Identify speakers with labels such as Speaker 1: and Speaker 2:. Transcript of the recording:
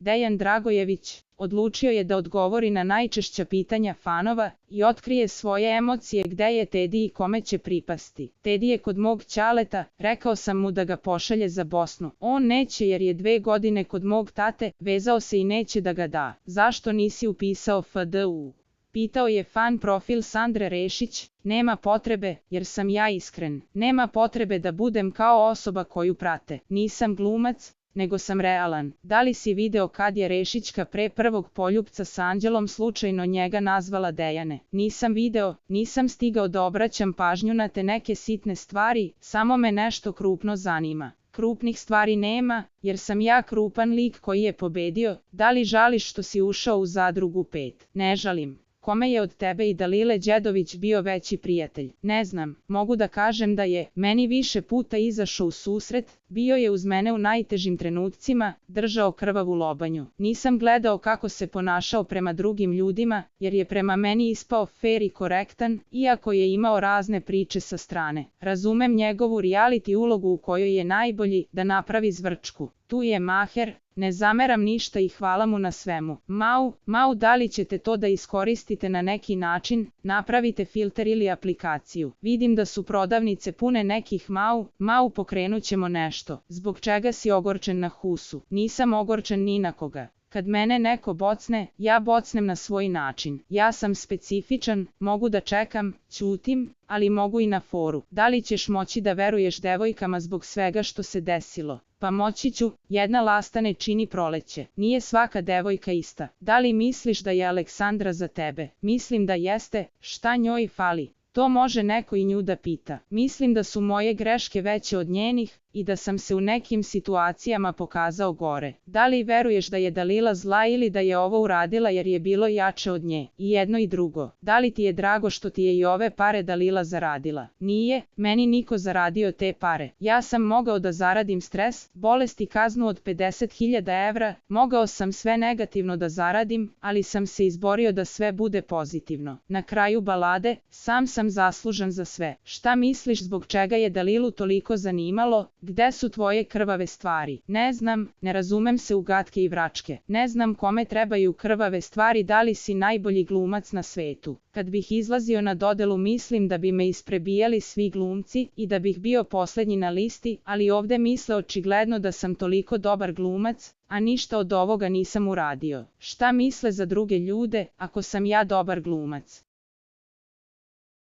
Speaker 1: Dejan Dragojević odlučio je da odgovori na najčešća pitanja fanova i otkrije svoje emocije gde je Tedi i kome će pripasti. Tedi je kod mog ćaleta, rekao sam mu da ga pošalje za Bosnu. On neće jer je 2 godine kod mog tate, vezao se i neće da ga da. Zašto nisi upisao FDU? Pitao je fan profil Sandre Rešić. Nema potrebe, jer sam ja iskren. Nema potrebe da budem kao osoba koju prate. Nisam glumac, nego sam realan. Da li si video kad je Rešićka pre prvog poljupca s Anđelom slučajno njega nazvala Dejane? Nisam video, nisam stigao da obraćam pažnju na te neke sitne stvari, samo me nešto krupno zanima. Krupnih stvari nema, jer sam ja krupan lik koji je pobedio. Da li žališ što si ušao u Zadrugu 5? Ne žalim. Kome je od tebe i Dalile Đedović bio veći prijatelj? Ne znam, mogu da kažem da je meni više puta izašao u susret, bio je uz mene u najtežim trenucima, držao krvavu lobanju. Nisam gledao kako se ponašao prema drugim ljudima, jer je prema meni ispao fer i korektan, iako je imao razne priče sa strane. Razumem njegovu reality ulogu u kojoj je najbolji da napravi zvrčku. Tu je maher, ne zameram ništa i hvala mu na svemu. Mau, da li ćete to da iskoristite na neki način, napravite filter ili aplikaciju. Vidim da su prodavnice pune nekih Mau, pokrenut ćemo nešto. Zbog čega si ogorčen na Husu? Nisam ogorčen ni na koga. Kad mene neko bocne, ja bocnem na svoj način. Ja sam specifičan, mogu da čekam, ćutim, ali mogu i na foru. Da li ćeš moći da veruješ devojkama zbog svega što se desilo? Pa moći ću, jedna lasta ne čini proleće. Nije svaka devojka ista. Da li misliš da je Aleksandra za tebe? Mislim da jeste, šta njoj fali? To može neko i nju da pita. Mislim da su moje greške veće od njenih i da sam se u nekim situacijama pokazao gore. Da li veruješ da je Dalila zla ili da je ovo uradila jer je bilo jače od nje? I jedno i drugo. Da li ti je drago što ti je i ove pare Dalila zaradila? Nije, meni niko zaradio te pare. Ja sam mogao da zaradim stres, bolest i kaznu od 50.000 evra, mogao sam sve negativno da zaradim, ali sam se izborio da sve bude pozitivno. Na kraju balade, sam sam zaslužan za sve. Šta misliš zbog čega je Dalilu toliko zanimalo? Gde su tvoje krvave stvari? Ne znam, ne razumem se u gatke i vračke. Ne znam kome trebaju krvave stvari, da li si najbolji glumac na svetu. Kad bih izlazio na dodelu mislim da bi me isprebijali svi glumci i da bih bio poslednji na listi, ali ovde misle očigledno da sam toliko dobar glumac, a ništa od ovoga nisam uradio. Šta misle za druge ljude, ako sam ja dobar glumac?